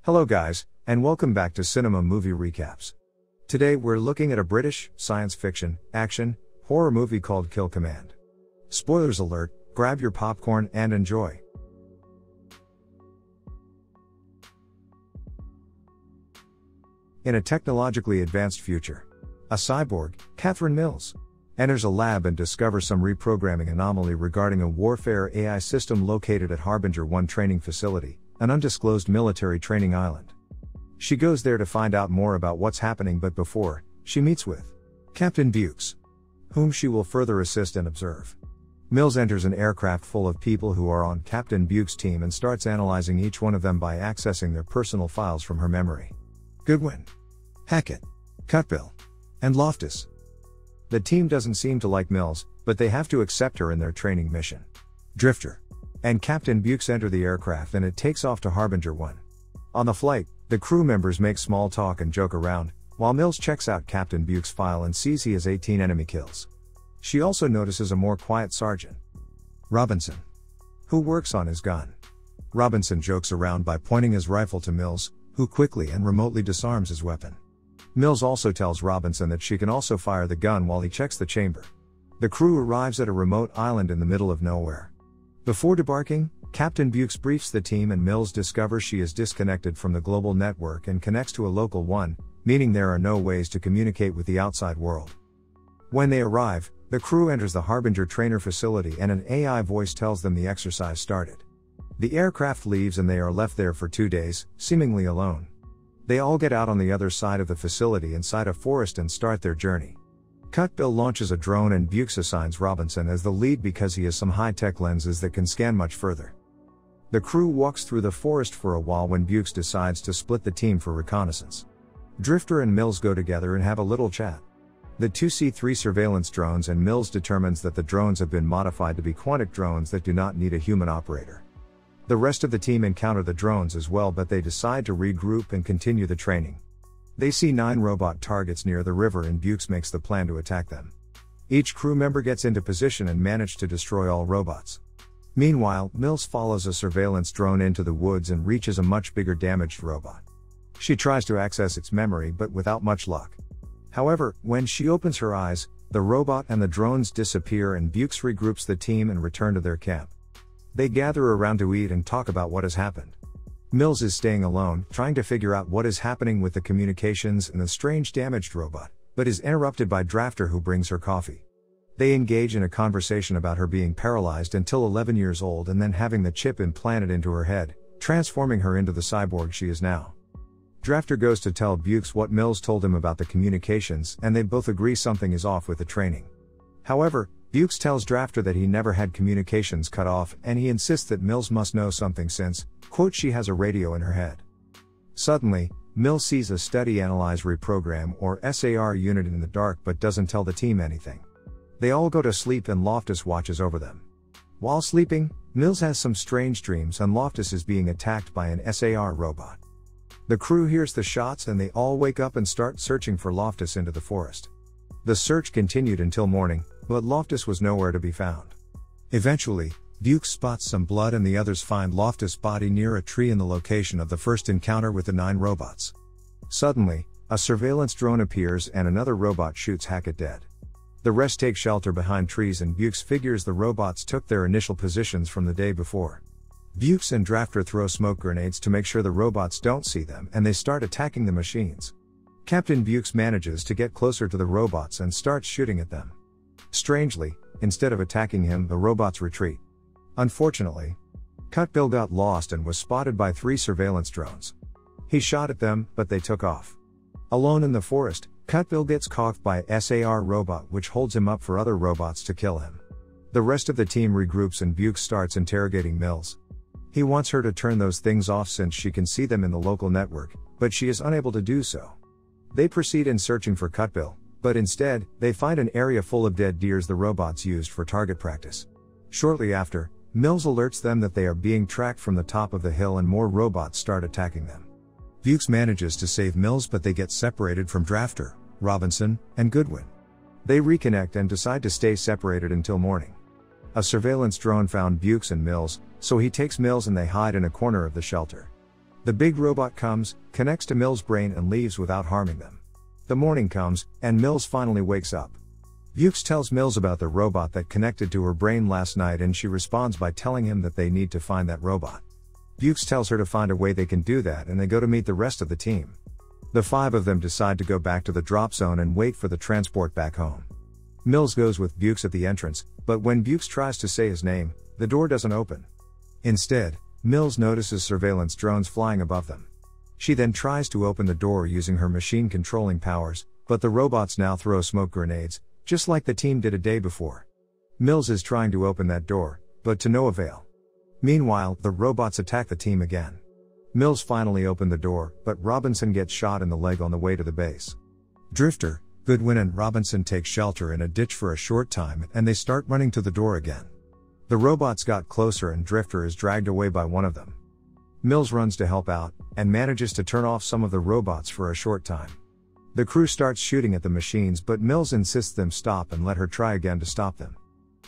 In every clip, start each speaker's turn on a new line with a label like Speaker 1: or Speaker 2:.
Speaker 1: Hello guys, and welcome back to Cinema Movie Recaps. Today we're looking at a British, science fiction, action, horror movie called KillCommand. Spoilers alert, grab your popcorn and enjoy. In a technologically advanced future, a cyborg, Catherine Mills, enters a lab and discovers some reprogramming anomaly regarding a warfare AI system located at Harbinger 1 training facility, an undisclosed military training island. She goes there to find out more about what's happening, but before, she meets with Captain Bukes, whom she will further assist and observe. Mills enters an aircraft full of people who are on Captain Bukes' team and starts analyzing each one of them by accessing their personal files from her memory. Goodwin, Hackett, Cutbill, and Loftus. The team doesn't seem to like Mills, but they have to accept her in their training mission. Drifter and Captain Bukes enter the aircraft and it takes off to Harbinger 1. On the flight, the crew members make small talk and joke around, while Mills checks out Captain Bukes' file and sees he has 18 enemy kills. She also notices a more quiet Sergeant Robinson, who works on his gun. Robinson jokes around by pointing his rifle to Mills, who quickly and remotely disarms his weapon. Mills also tells Robinson that she can also fire the gun while he checks the chamber. The crew arrives at a remote island in the middle of nowhere. Before debarking, Captain Bukes briefs the team and Mills discovers she is disconnected from the global network and connects to a local one, meaning there are no ways to communicate with the outside world. When they arrive, the crew enters the Harbinger trainer facility and an AI voice tells them the exercise started. The aircraft leaves and they are left there for 2 days, seemingly alone. They all get out on the other side of the facility inside a forest and start their journey. Cutbill launches a drone and Bukes assigns Robinson as the lead because he has some high-tech lenses that can scan much further. The crew walks through the forest for a while when Bukes decides to split the team for reconnaissance. Drifter and Mills go together and have a little chat. The two see 3 surveillance drones and Mills determines that the drones have been modified to be quantic drones that do not need a human operator. The rest of the team encounter the drones as well, but they decide to regroup and continue the training. They see 9 robot targets near the river and Bukes makes the plan to attack them. Each crew member gets into position and manage to destroy all robots. Meanwhile, Mills follows a surveillance drone into the woods and reaches a much bigger damaged robot. She tries to access its memory but without much luck. However, when she opens her eyes, the robot and the drones disappear and Bukes regroups the team and return to their camp. They gather around to eat and talk about what has happened. Mills is staying alone, trying to figure out what is happening with the communications and the strange damaged robot, but is interrupted by Drafter, who brings her coffee. They engage in a conversation about her being paralyzed until 11 years old and then having the chip implanted into her head, transforming her into the cyborg she is now. Drafter goes to tell Bukes what Mills told him about the communications and they both agree something is off with the training. However, Bukes tells Drafter that he never had communications cut off and he insists that Mills must know something since, quote, she has a radio in her head. Suddenly, Mills sees a study analyze reprogram or SAR unit in the dark but doesn't tell the team anything. They all go to sleep and Loftus watches over them. While sleeping, Mills has some strange dreams and Loftus is being attacked by an SAR robot. The crew hears the shots and they all wake up and start searching for Loftus into the forest. The search continued until morning, but Loftus was nowhere to be found. Eventually, Bukes spots some blood and the others find Loftus' body near a tree in the location of the first encounter with the 9 robots. Suddenly, a surveillance drone appears and another robot shoots Hackett dead. The rest take shelter behind trees and Bukes figures the robots took their initial positions from the day before. Bukes and Drafter throw smoke grenades to make sure the robots don't see them and they start attacking the machines. Captain Bukes manages to get closer to the robots and starts shooting at them. Strangely, instead of attacking him, the robots retreat. Unfortunately, Cutbill got lost and was spotted by 3 surveillance drones. He shot at them, but they took off. Alone in the forest, Cutbill gets caught by a SAR robot which holds him up for other robots to kill him. The rest of the team regroups and Bukes starts interrogating Mills. He wants her to turn those things off since she can see them in the local network, but she is unable to do so. They proceed in searching for Cutbill, but instead, they find an area full of dead deers the robots used for target practice. Shortly after, Mills alerts them that they are being tracked from the top of the hill and more robots start attacking them. Bukes manages to save Mills but they get separated from Drafter, Robinson, and Goodwin. They reconnect and decide to stay separated until morning. A surveillance drone found Bukes and Mills, so he takes Mills and they hide in a corner of the shelter. The big robot comes, connects to Mills' brain and leaves without harming them. The morning comes, and Mills finally wakes up. Bukes tells Mills about the robot that connected to her brain last night, and she responds by telling him that they need to find that robot. Bukes tells her to find a way they can do that, and they go to meet the rest of the team. The 5 of them decide to go back to the drop zone and wait for the transport back home. Mills goes with Bukes at the entrance, but when Bukes tries to say his name, the door doesn't open. Instead, Mills notices surveillance drones flying above them. She then tries to open the door using her machine controlling powers, but the robots now throw smoke grenades, just like the team did a day before. Mills is trying to open that door, but to no avail. Meanwhile, the robots attack the team again. Mills finally opened the door, but Robinson gets shot in the leg on the way to the base. Drifter, Goodwin and Robinson take shelter in a ditch for a short time, and they start running to the door again. The robots got closer and Drifter is dragged away by one of them. Mills runs to help out, and manages to turn off some of the robots for a short time. The crew starts shooting at the machines, but Mills insists them stop and let her try again to stop them.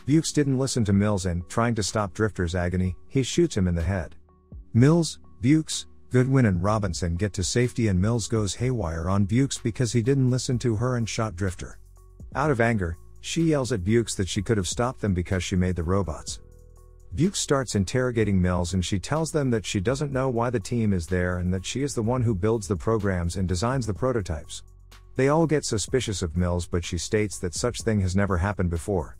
Speaker 1: Bukes didn't listen to Mills, and, trying to stop Drifter's agony, he shoots him in the head. Mills, Bukes, Goodwin and Robinson get to safety, and Mills goes haywire on Bukes because he didn't listen to her and shot Drifter. Out of anger, she yells at Bukes that she could have stopped them because she made the robots. Bukes starts interrogating Mills, and she tells them that she doesn't know why the team is there and that she is the one who builds the programs and designs the prototypes. They all get suspicious of Mills, but she states that such thing has never happened before.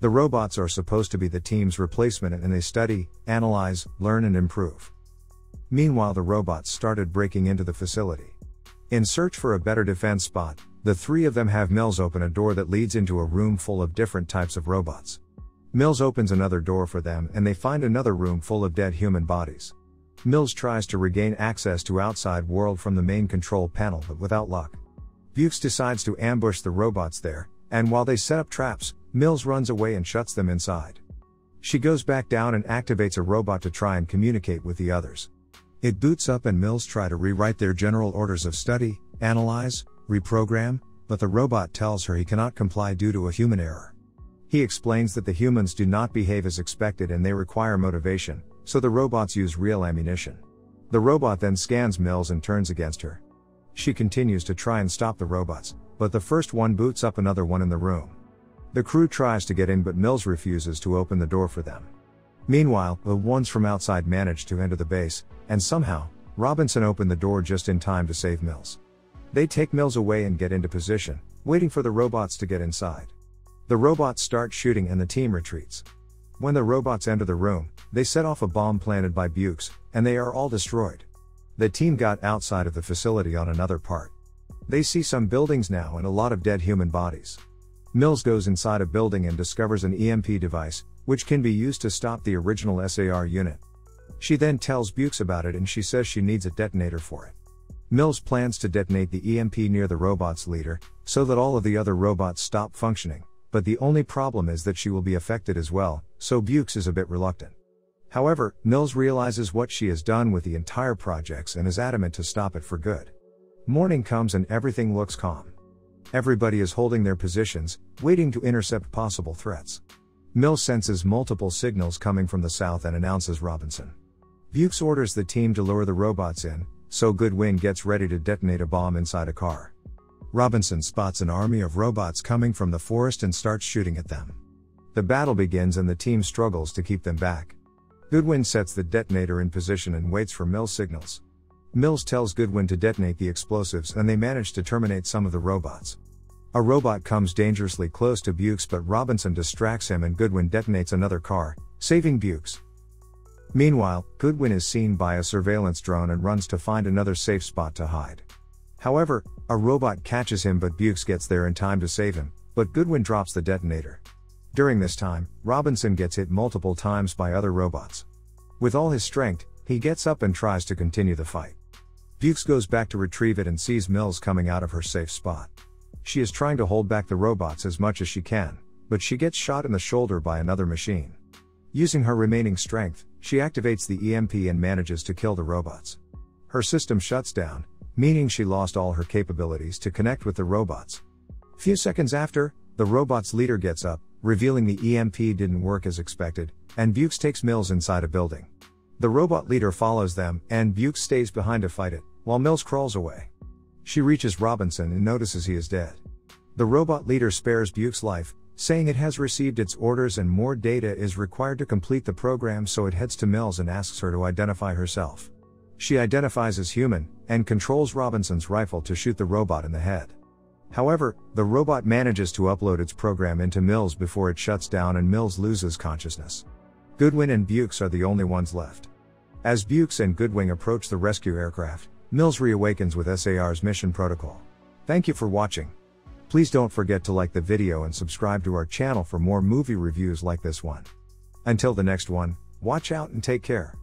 Speaker 1: The robots are supposed to be the team's replacement, and they study, analyze, learn and improve. Meanwhile, the robots started breaking into the facility. In search for a better defense spot, the 3 of them have Mills open a door that leads into a room full of different types of robots. Mills opens another door for them, and they find another room full of dead human bodies. Mills tries to regain access to outside world from the main control panel, but without luck. Bukes decides to ambush the robots there, and while they set up traps, Mills runs away and shuts them inside. She goes back down and activates a robot to try and communicate with the others. It boots up, and Mills try to rewrite their general orders of study, analyze, reprogram, but the robot tells her he cannot comply due to a human error. He explains that the humans do not behave as expected and they require motivation, so the robots use real ammunition. The robot then scans Mills and turns against her. She continues to try and stop the robots, but the first one boots up another one in the room. The crew tries to get in, but Mills refuses to open the door for them. Meanwhile, the ones from outside manage to enter the base, and somehow, Robinson opened the door just in time to save Mills. They take Mills away and get into position, waiting for the robots to get inside. The robots start shooting and the team retreats. When the robots enter the room, they set off a bomb planted by Bukes, and they are all destroyed. The team got outside of the facility on another part. They see some buildings now and a lot of dead human bodies. Mills goes inside a building and discovers an EMP device, which can be used to stop the original SAR unit. She then tells Bukes about it, and she says she needs a detonator for it. Mills plans to detonate the EMP near the robot's leader, so that all of the other robots stop functioning, but the only problem is that she will be affected as well, so Bukes is a bit reluctant. However, Mills realizes what she has done with the entire projects and is adamant to stop it for good. Morning comes and everything looks calm. Everybody is holding their positions, waiting to intercept possible threats. Mills senses multiple signals coming from the south and announces Robinson. Bukes orders the team to lure the robots in, so Goodwin gets ready to detonate a bomb inside a car. Robinson spots an army of robots coming from the forest and starts shooting at them. The battle begins and the team struggles to keep them back. Goodwin sets the detonator in position and waits for Mills' signals. Mills tells Goodwin to detonate the explosives, and they manage to terminate some of the robots. A robot comes dangerously close to Bukes, but Robinson distracts him and Goodwin detonates another car, saving Bukes. Meanwhile, Goodwin is seen by a surveillance drone and runs to find another safe spot to hide. However, a robot catches him, but Bukes gets there in time to save him, but Goodwin drops the detonator. During this time, Robinson gets hit multiple times by other robots. With all his strength, he gets up and tries to continue the fight. Bukes goes back to retrieve it and sees Mills coming out of her safe spot. She is trying to hold back the robots as much as she can, but she gets shot in the shoulder by another machine. Using her remaining strength, she activates the EMP and manages to kill the robots. Her system shuts down, meaning she lost all her capabilities to connect with the robots. Few seconds after, the robot's leader gets up, revealing the EMP didn't work as expected, and Bukes takes Mills inside a building. The robot leader follows them, and Bukes stays behind to fight it, while Mills crawls away. She reaches Robinson and notices he is dead. The robot leader spares Bukes' life, saying it has received its orders and more data is required to complete the program, so it heads to Mills and asks her to identify herself. She identifies as human, and controls Robinson's rifle to shoot the robot in the head. However, the robot manages to upload its program into Mills before it shuts down and Mills loses consciousness. Goodwin and Bukes are the only ones left. As Bukes and Goodwin approach the rescue aircraft, Mills reawakens with SAR's mission protocol. Thank you for watching. Please don't forget to like the video and subscribe to our channel for more movie reviews like this one. Until the next one, watch out and take care.